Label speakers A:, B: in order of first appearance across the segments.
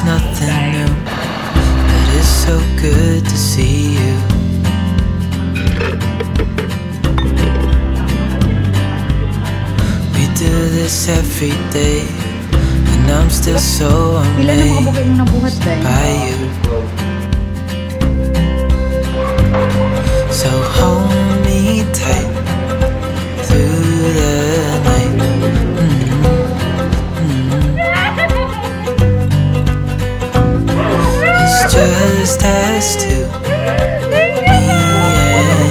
A: It's nothing new, but it's so good to see you. We do this every day, and I'm still so amazed by you. So hold me tight through the night. It's just us two, me and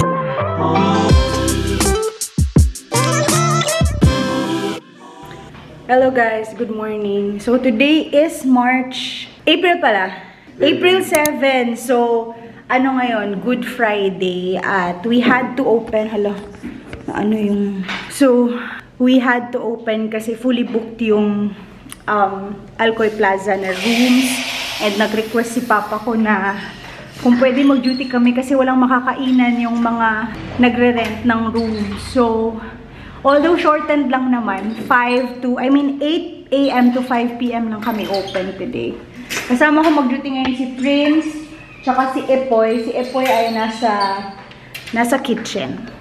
B: Hello guys, good morning. So today is April pala. April 7. So ano ngayon? Good Friday at we had to open, we had to open kasi fully booked yung Alcoy Plaza na rooms and nag-request si Papa ko na kung pwede mag-duty kami kasi walang makakainan yung mga nagre-rent ng room. So although shortened lang naman, 8 a.m. to 5 p.m. lang kami open today. Kasama ko mag-duty ngayon si Prince, tsaka si Epoy. Si Epoy ay nasa kitchen.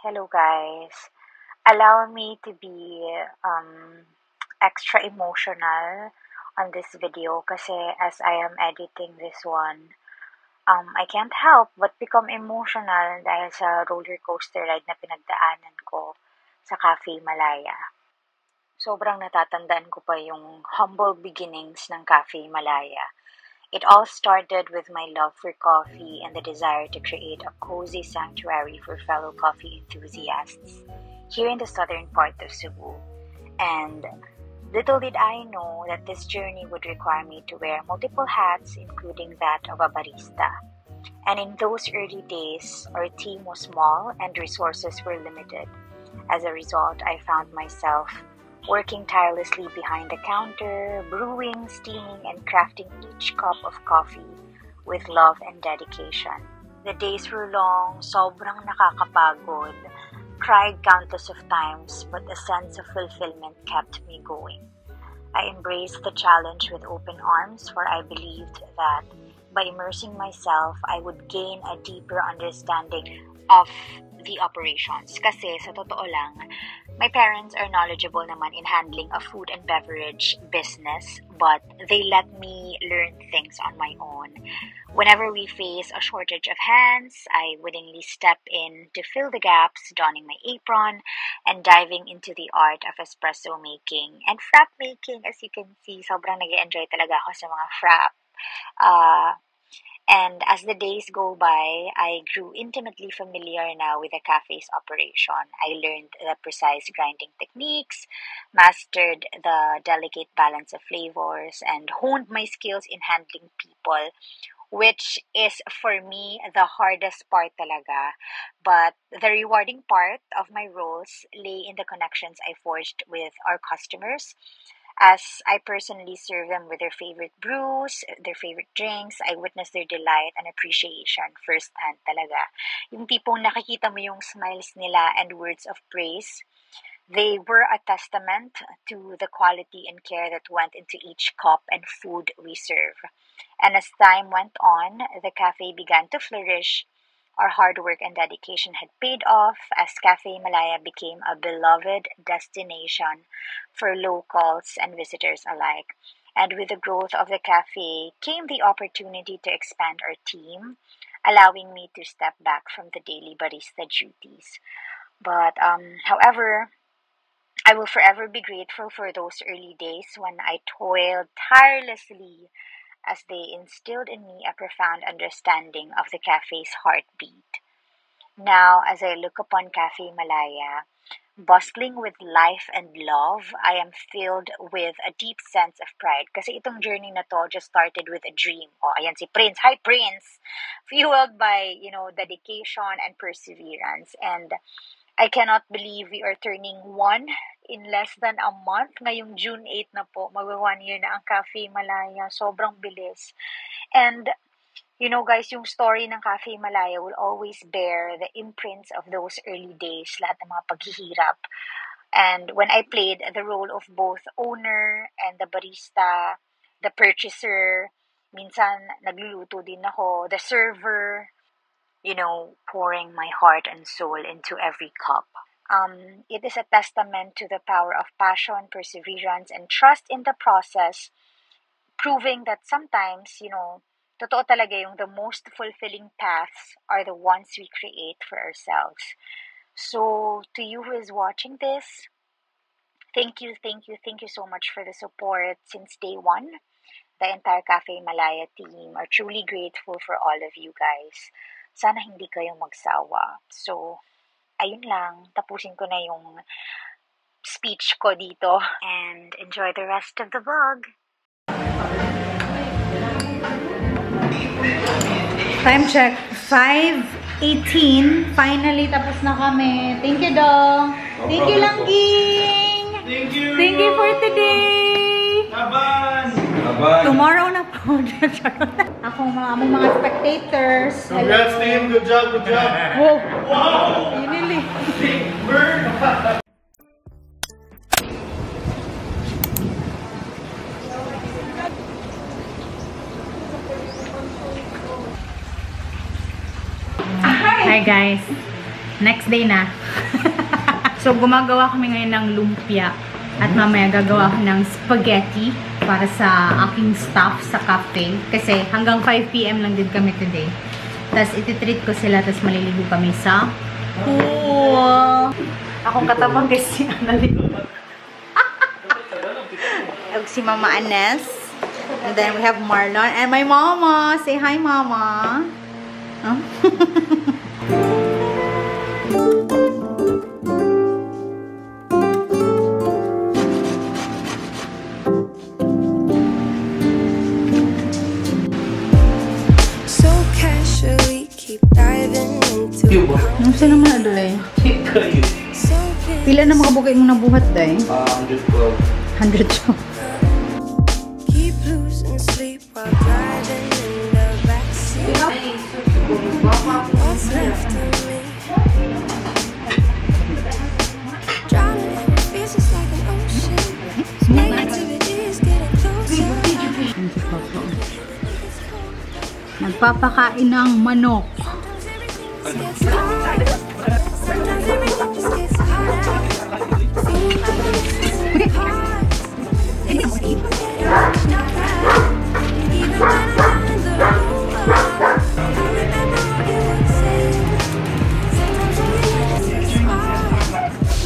C: Hello guys, allow me to be extra emotional on this video kasi as I am editing this one, I can't help but become emotional dahil sa roller coaster ride na pinagdaanan ko sa Cafe Malaya. Sobrang natatandaan ko pa yung humble beginnings ng Cafe Malaya. It all started with my love for coffee and the desire to create a cozy sanctuary for fellow coffee enthusiasts here in the southern part of Cebu. And little did I know that this journey would require me to wear multiple hats, including that of a barista. And in those early days, our team was small and resources were limited. As a result, I found myself working tirelessly behind the counter, brewing, steaming, and crafting each cup of coffee with love and dedication. The days were long, sobrang nakakapagod, cried countless of times, but a sense of fulfillment kept me going. I embraced the challenge with open arms, for I believed that by immersing myself, I would gain a deeper understanding of the operations. Kasi sa totoo lang, my parents are knowledgeable naman in handling a food and beverage business, but they let me learn things on my own. Whenever we face a shortage of hands, I willingly step in to fill the gaps, donning my apron and diving into the art of espresso making and frap making. As you can see, sobrang nag-enjoy talaga ako sa mga frap. And as the days go by, I grew intimately familiar now with the cafe's operation. I learned the precise grinding techniques, mastered the delicate balance of flavors, and honed my skills in handling people, which is for me the hardest part talaga. But the rewarding part of my roles lay in the connections I forged with our customers. As I personally serve them with their favorite brews, their favorite drinks, I witness their delight and appreciation firsthand talaga. Yung tipong nakikita mo yung smiles nila and words of praise, they were a testament to the quality and care that went into each cup and food we serve. And as time went on, the cafe began to flourish. Our hard work and dedication had paid off as Cafe Malaya became a beloved destination for locals and visitors alike. And with the growth of the cafe came the opportunity to expand our team, allowing me to step back from the daily barista duties. But however, I will forever be grateful for those early days when I toiled tirelessly as they instilled in me a profound understanding of the cafe's heartbeat. Now, as I look upon Cafe Malaya, bustling with life and love, I am filled with a deep sense of pride. Kasi itong journey na to just started with a dream. Oh, ayan si Prince. Hi, Prince! Fueled by, dedication and perseverance. And I cannot believe we are turning 1 in less than a month. Ngayong June 8 na po, mag-1 year na ang Cafe Malaya. Sobrang bilis. And guys, yung story ng Cafe Malaya will always bear the imprints of those early days, lahat ng mga paghihirap. And when I played the role of both owner and the barista, the purchaser, minsan nagluluto din ako, the server, pouring my heart and soul into every cup. It is a testament to the power of passion, perseverance, and trust in the process, proving that sometimes, totoo talaga yung the most fulfilling paths are the ones we create for ourselves. So, to you who is watching this, thank you so much for the support since day 1. The entire Cafe Malaya team are truly grateful for all of you guys. Sana hindi kayong magsawa. So, ayun lang. Tapusin ko na yung speech ko dito. And enjoy the rest of the vlog.
B: Time check, 5:18. Finally, tapos na kami. Thank you, Dong. Thank you, Langging.
D: Thank you.
B: Thank you for today.
D: Laban.
B: Tomorrow na po. Ako, mga spectators.
D: Congrats, team. Good job.
B: Wow. Inili.
D: Bird.
B: Hi guys! Next day na. So, gumagawa kami ngayon ng lumpia. At mamaya gagawa ko ng spaghetti para sa aking staff sa cafe. Kasi hanggang 5 PM lang din kami today. Tapos ititreat ko sila, tapos maliligo kami sa pool. Akong katabang guys si Annalyn. Si Mama Anes. And then we have Marlon. And my mama. Say hi, Mama. Huh? Nung sila naman na doon pila na makabukay mo na buhat dahi?
D: 112.
B: 112.
E: Keep losing sleep while driving in the backseat. What's left of me? Drowning in feels just like an ocean. Negativity is getting closer.
B: Nagpapakain ng manok.
E: Sometimes everything just gets harder. Feel like it's hard. It's keep getting darker. Even when I'm down in the low, I remember what you were saying. Sometimes all you need is a spark.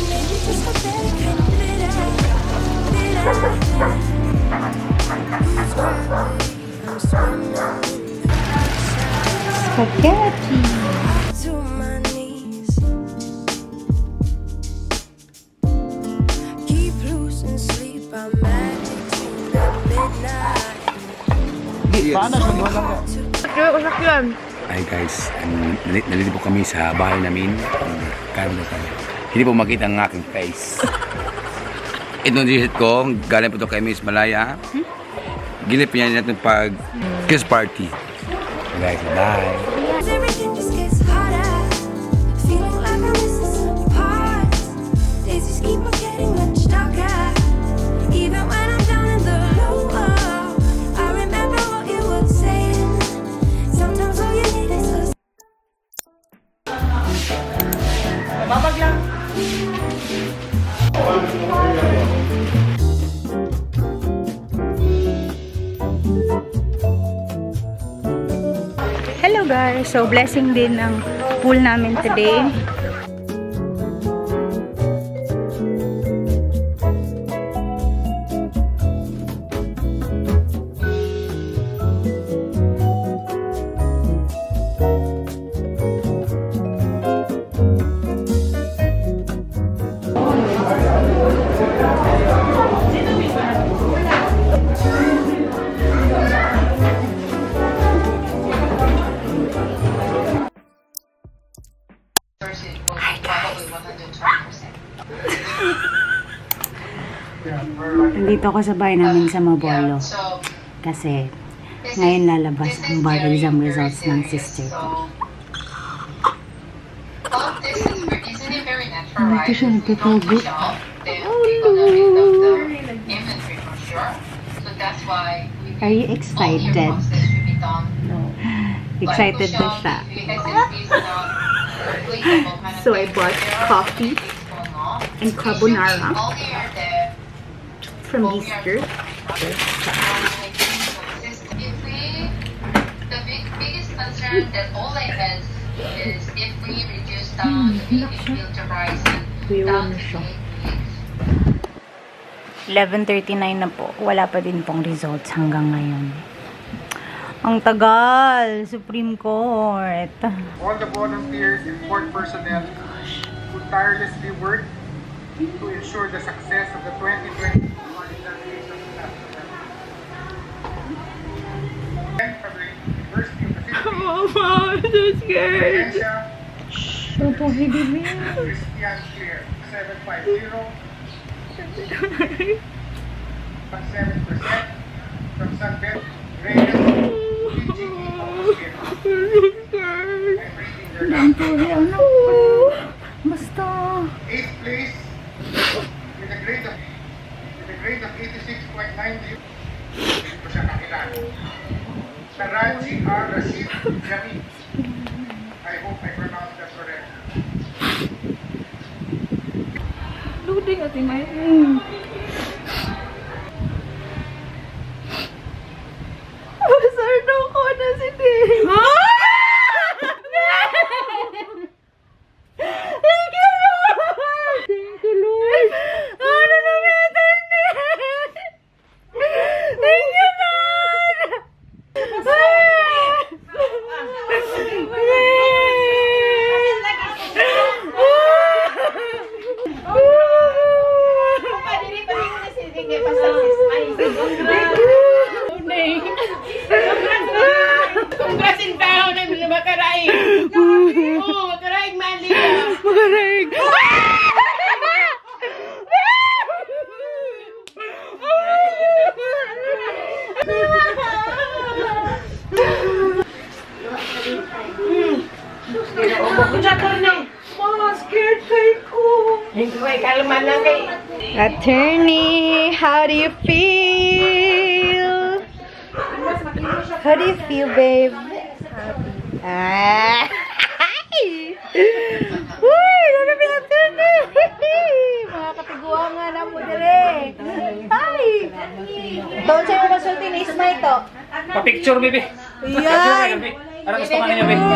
E: Maybe just a better kind of bitter. I'm swimming.
B: Spaghetti.
E: To my knees. Keep losing sleep. I'm magic till midnight.
F: Hi guys, nalito po kami sa bahay namin. Hindi po makita ang aking face. Itong t-shirt ko, galing po ito kay Miss Malaya. Ginip niya natin pag kiss party. Guys, bye!
E: Everything just gets harder. Feeling like I'm missing some parts. Days just keep on getting much darker. Even when I'm down in the low, I remember what you were saying. Sometimes all you need is a
D: Babag lang.
B: Hello guys! So, blessing din ang pool namin today. Nandito ako sa bahay namin sa Mabolo. Kasi ngayon lalabas ang bar exam results ng sister ko. Dito siya nagtatago. Are you excited? Excited na siya. So I bought coffee and carbonara from Easter.
G: The biggest concern that all I had is if we reduce down the filter price down to 8 weeks.
B: 11:39 na po. Wala pa din pong results hanggang ngayon. Ang tagal! Supreme Court.
H: All the volunteers and court personnel who tirelessly work to ensure the success of the 2020 examination. University of the Philippines.
B: Mama, I'm so scared.
H: Christian Clear 750. 7% from Sunbelt Reyes.
B: Basta.
H: 8th place with a grade of 86.90. Ito siya nakilala. Taraji R. Rashid Jamil. I hope I pronounced that correct.
B: Loading at imay. Sardo ko na si Dave. Thank you, Lord! Thank you, Lord! Ano na natin, Dave? Thank you, Lord!
D: Congrats in town ng Macaraeg. Oo, Macaraeg, Malaya.
B: Macaraeg! Scared ko.
D: Kalman lang kay.
B: Attorney, how do you feel? How do you feel, babe? Happy. Ah! Uy! Ano ba yung attorney? Mga katiguan nga na mo dire. Hi! Doon sa'yo masulti ni Ismay to.
I: Pa-picture, baby.
B: Yan!
I: Ano gusto ka ninyo, baby?